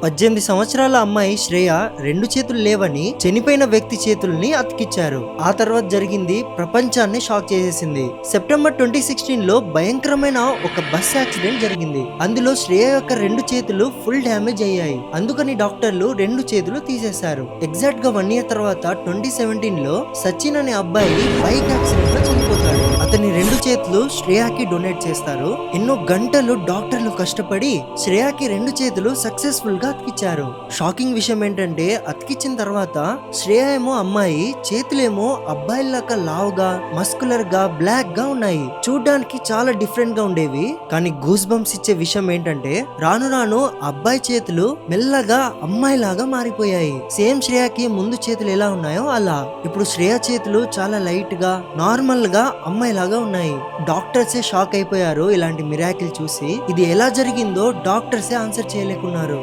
18 సంవత్సరాల అమ్మాయి శ్రేయ 2 చేతులు లేవని చనిపోయిన వ్యక్తి చేతుల్ని అతికిచ్చారు. ఆ తర్వాత జరిగింది ప్రపంచాన్ని షాక్ చేసేసింది. సెప్టెంబర్ 2016 లో భయంకరమైన ఒక బస్ యాక్సిడెంట్ జరిగింది. అందులో శ్రేయ యొక్క 2 చేతులు ఫుల్ డ్యామేజ్ అయ్యాయి. అందుకని డాక్టర్లు 2 చేతులు తీసేశారు. ఎగ్జాక్ట్ గా 1 ఇయర్ తర్వాత 2017 లో సచిన్ అనే అబ్బాయి బైక్ యాక్సిడెంట్ లో చనిపోతాడు. అతని 2 చేతులు శ్రేయాకి డొనేట్ చేస్తారు. ఎన్నో గంటలు డాక్టర్లు కష్టపడి శ్రేయాకి 2 చేతులు సక్సెస్ఫుల్ గా అతికిచ్చారు. షాకింగ్ విషయం ఏంటంటే అతికిచ్చిన తర్వాత శ్రేయ ఏమో అమ్మాయి, చేతులేమో అబ్బాయిలాగా లావుగా, మస్కులర్ గా, బ్లాక్ గా ఉన్నాయి. చూడ్డానికి చాలా డిఫరెంట్ గా ఉండేవి. కానీ గూస్ బంప్స్ ఇచ్చే విషయం ఏంటంటే రాను రాను అబ్బాయి చేతులు మెల్లగా అమ్మాయి లాగా మారిపోయాయి. సేమ్ శ్రేయకి ముందు చేతులు ఎలా ఉన్నాయో అలా. ఇప్పుడు శ్రేయ చేతులు చాలా లైట్ గా, నార్మల్ గా అమ్మాయి లాగా ఉన్నాయి. డాక్టర్సే షాక్ అయిపోయారు ఇలాంటి మిరాకిల్ చూసి. ఇది ఎలా జరిగిందో డాక్టర్సే ఆన్సర్ చేయలేకున్నారు.